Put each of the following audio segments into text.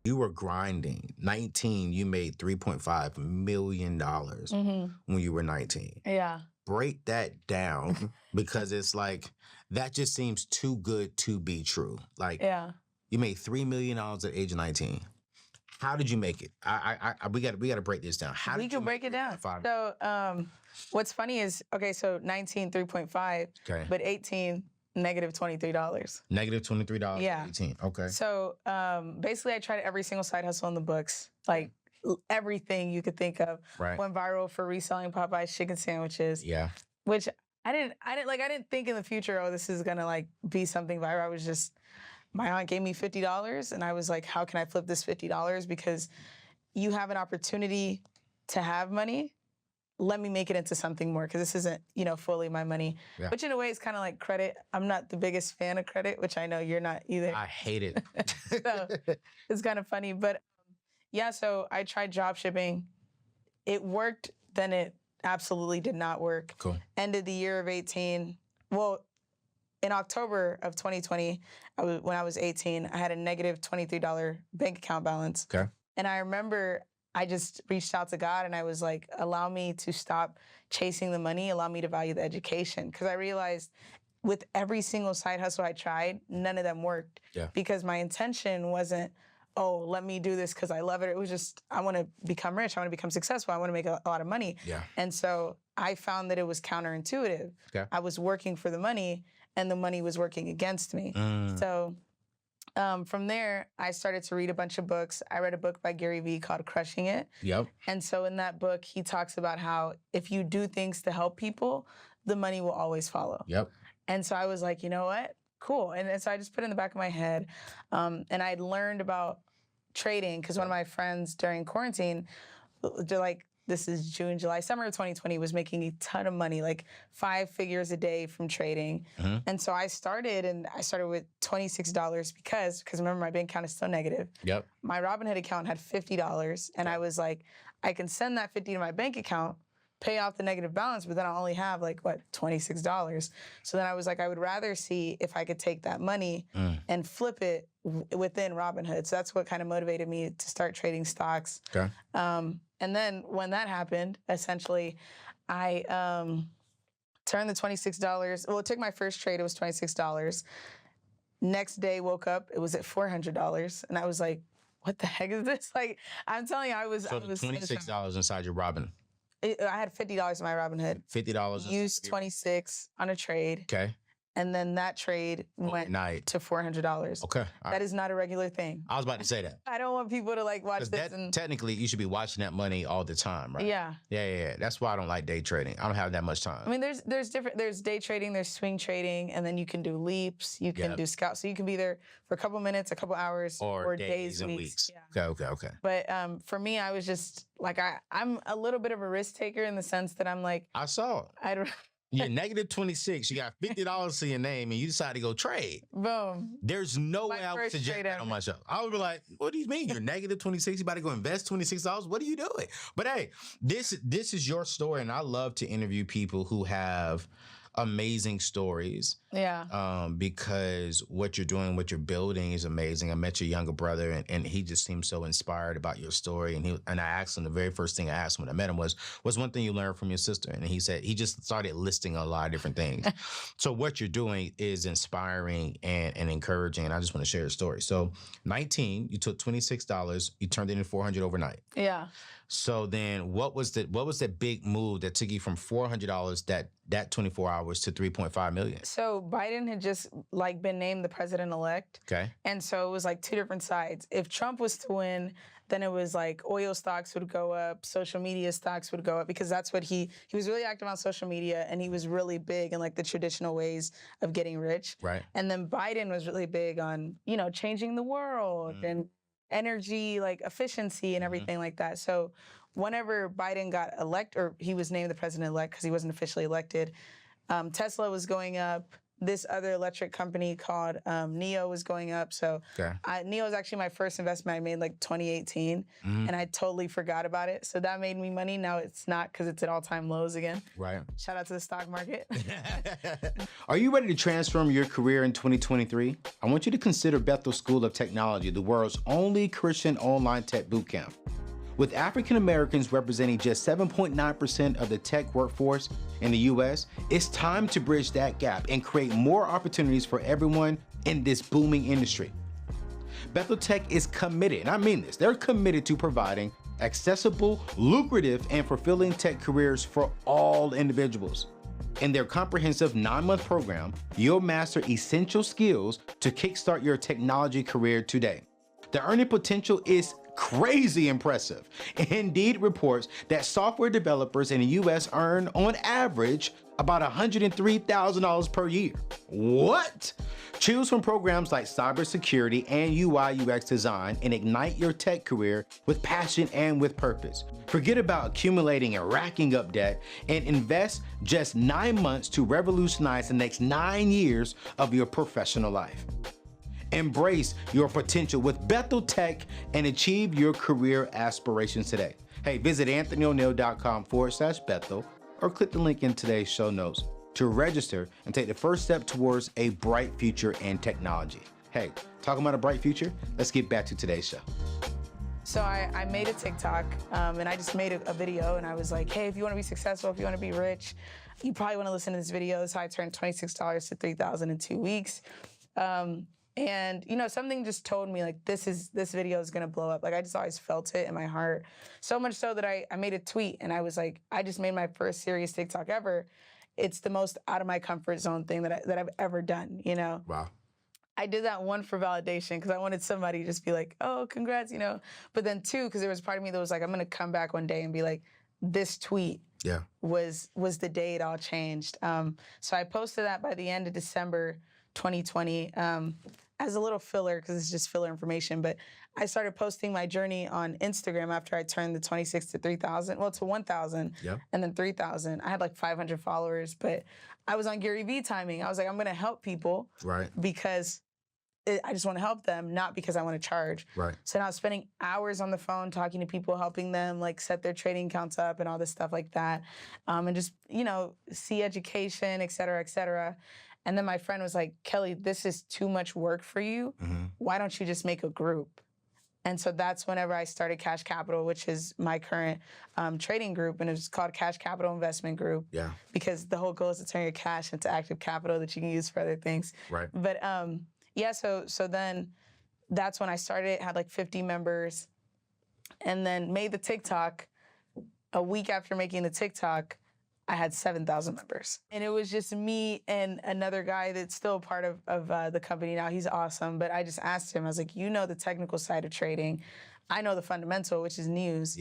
You were grinding. 19, you made $3.5 million when you were 19. Yeah. Break that down because it's like, that just seems too good to be true. Like, you made $3 million at the age of 19. How did you make it? We got to break this down. How we did you can break it down. So what's funny is, okay, so 19, 3.5, but 18, negative $23. Negative $23 Yeah. 18. Okay. So basically I tried every single side hustle in the books, like everything you could think of. Right. Went viral for reselling Popeye's chicken sandwiches. Yeah. Which I didn't think in the future, oh, this is gonna like be something viral. I was just, my aunt gave me $50 and I was like, how can I flip this $50? Because you have an opportunity to have money. Let me make it into something more, because this isn't, fully my money. Yeah. Which in a way is kind of like credit. I'm not the biggest fan of credit, which I know you're not either. I hate it. So it's kind of funny. But yeah, so I tried drop shipping. It worked, then it absolutely did not work. Cool. Ended the year of 18. Well, in October of 2020, when I was 18, I had a negative $23 bank account balance. Okay. And I remember I just reached out to God and I was like, allow me to stop chasing the money, allow me to value the education. Because I realized with every single side hustle I tried, none of them worked. Yeah. Because my intention wasn't, oh, let me do this because I love it. It was just, I want to become rich. I want to become successful. I want to make a lot of money. Yeah. And so I found that it was counterintuitive. Okay. I was working for the money and the money was working against me. So from there, I started to read a bunch of books. I read a book by Gary Vee called Crushing It. Yep. And so in that book, he talks about how if you do things to help people, the money will always follow. Yep. And so I was like, you know what? Cool. And so I just put it in the back of my head. And I'd learned about trading because one of my friends during quarantine, they're like, this is June, July, summer of 2020, was making a ton of money, like 5 figures a day from trading. And so I started with $26 because remember, my bank account is still negative. Yep. My Robinhood account had $50. And I was like, I can send that $50 to my bank account, pay off the negative balance, but then I'll only have like, $26. So then I was like, I would rather see if I could take that money and flip it within Robinhood. So that's what kind of motivated me to start trading stocks. Okay. And then when that happened, essentially, I turned the $26. Well, it took my first trade. It was $26. Next day, woke up. It was at $400. And I was like, what the heck is this? Like, I'm telling you, I was... So the $26 inside your Robin. I had $50 in my Robinhood. $50. Used 26 on a trade. Okay. And then that trade went to $400. Okay. That is not a regular thing. I was about to say that. I don't want people to like watch this. Technically, you should be watching that money all the time, right? Yeah. Yeah. That's why I don't like day trading. I don't have that much time. I mean, there's day trading, there's swing trading, and then you can do leaps, you can do scalp. So you can be there for a couple minutes, a couple hours, or days and weeks. Yeah. Okay. But for me, I was just like, I'm a little bit of a risk taker in the sense that I'm like, I saw it. I don't. You're negative 26. You got $50 to your name, and you decide to go trade. Boom. There's no way I would suggest that on myself. I would be like, "What do you mean? You're negative 26? You about to go invest $26? What are you doing?" But hey, this is your story, and I love to interview people who have amazing stories. Yeah. Because what you're doing, what you're building is amazing. I met your younger brother and he just seemed so inspired about your story. And I asked him, the very first thing I asked him when I met him was one thing you learned from your sister? And he said, he just started listing a lot of different things. So what you're doing is inspiring and encouraging. And I just want to share your story. So 19, you took $26, you turned it into 400 overnight. Yeah. So then what was the big move that took you from $400 that 24 hours to 3.5 million? So Biden had just like been named the president-elect. Okay. And so it was like two different sides. If Trump was to win, then it was like oil stocks would go up, social media stocks would go up, because that's what he was really active on social media, and he was really big in like the traditional ways of getting rich. Right. And then Biden was really big on, changing the world and energy, like efficiency and everything like that. So whenever Biden got elected, or he was named the president-elect because he wasn't officially elected, Tesla was going up, this other electric company called NEO was going up. So Okay. NEO is actually my first investment I made like 2018, and I totally forgot about it. So that made me money. Now it's not because it's at all-time lows again. Right. Shout out to the stock market. Are you ready to transform your career in 2023? I want you to consider Bethel School of Technology, the world's only Christian online tech bootcamp. With African Americans representing just 7.9% of the tech workforce in the US, it's time to bridge that gap and create more opportunities for everyone in this booming industry. Bethel Tech is committed, and I mean this, they're committed to providing accessible, lucrative, and fulfilling tech careers for all individuals. In their comprehensive 9-month program, you'll master essential skills to kickstart your technology career today. The earning potential is crazy impressive. Indeed reports that software developers in the US earn on average about $103,000 per year. What? Choose from programs like cybersecurity and UI UX design and ignite your tech career with passion and with purpose. Forget about accumulating and racking up debt and invest just 9 months to revolutionize the next 9 years of your professional life. Embrace your potential with Bethel Tech and achieve your career aspirations today. Hey, visit anthonyoneal.com/Bethel or click the link in today's show notes to register and take the first step towards a bright future in technology. Hey, talking about a bright future, let's get back to today's show. So I made a TikTok and I just made a video and I was like, hey, if you want to be successful, if you want to be rich, you probably want to listen to this video. This is how I turned $26 to $3,000 in 2 weeks. And you know, something just told me like this video is gonna blow up. Like I just always felt it in my heart. So much so that I made a tweet and I was like, I just made my first serious TikTok ever. It's the most out of my comfort zone thing that I've ever done, you know? Wow. I did that, one, for validation because I wanted somebody to just be like, oh, congrats, you know? But then two, because there was part of me that was like, I'm gonna come back one day and be like, this tweet was the day it all changed. So I posted that by the end of December 2020. As a little filler, because it's just filler information, but I started posting my journey on Instagram after I turned the 26 to 3,000, well, to 1,000, and then 3,000. I had like 500 followers, but I was on Gary Vee timing. I was like, I'm gonna help people because I just wanna help them, not because I wanna charge. So now I was spending hours on the phone talking to people, helping them like set their trading accounts up and all this stuff like that. And just, you know, see education, et cetera, et cetera. And then my friend was like, Kelly, this is too much work for you. Why don't you just make a group? And so that's whenever I started Cash Capital, which is my current trading group. And it was called Cash Capital Investment Group. Because the whole goal is to turn your cash into active capital that you can use for other things. But yeah, so then that's when I started. It had like 50 members. And then made the TikTok. A week after making the TikTok, I had 7,000 members. And it was just me and another guy that's still a part of the company now. He's awesome. But I just asked him, I was like, you know the technical side of trading. I know the fundamental, which is news.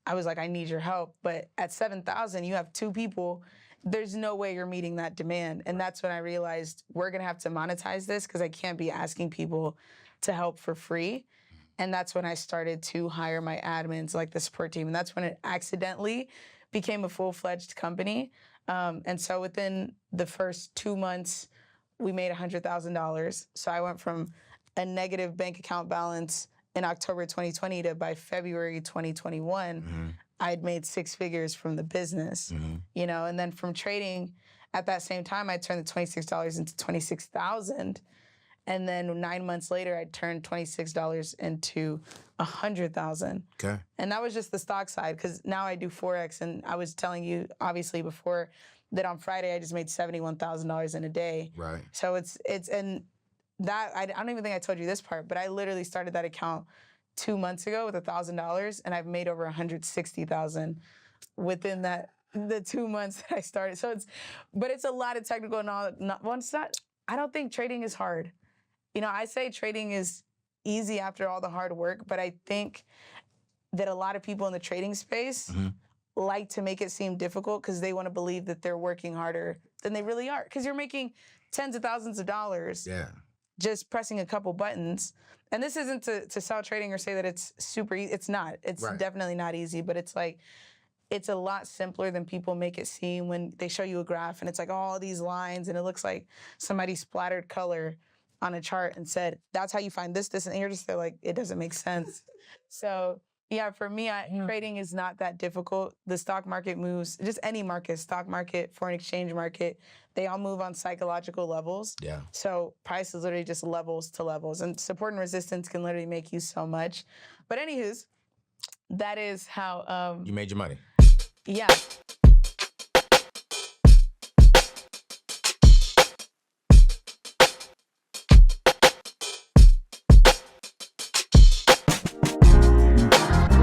I was like, I need your help. But at 7,000, you have 2 people. There's no way you're meeting that demand. And that's when I realized we're going to have to monetize this because I can't be asking people to help for free. And that's when I started to hire my admins, like the support team. And that's when it accidentally became a full-fledged company. And so within the first 2 months, we made $100,000. So I went from a negative bank account balance in October 2020 to by February 2021, I'd made 6 figures from the business, you know, and then from trading at that same time, I turned the $26 into $26,000. And then 9 months later, I turned $26 into $100,000. Okay. And that was just the stock side, because now I do Forex. And I was telling you, obviously, before that on Friday, I just made $71,000 in a day. So it's and that, I don't even think I told you this part, but I literally started that account 2 months ago with $1,000, and I've made over $160,000 within the 2 months that I started. So it's a lot of technical knowledge. I don't think trading is hard. You know, I say trading is easy after all the hard work, but I think that a lot of people in the trading space like to make it seem difficult because they want to believe that they're working harder than they really are. Because you're making tens of thousands of dollars just pressing a couple buttons. And this isn't to sell trading or say that it's super easy. It's not. It's definitely not easy, but it's like, it's a lot simpler than people make it seem when they show you a graph and it's like all these lines and it looks like somebody splattered color on a chart and said, that's how you find this, and you're just there like, it doesn't make sense. So yeah, for me, trading is not that difficult. The stock market moves, just any market, stock market, foreign exchange market, they all move on psychological levels. Yeah. So price is literally just levels to levels, and support and resistance can literally make you so much. But anywho's, that is how You made your money. yeah.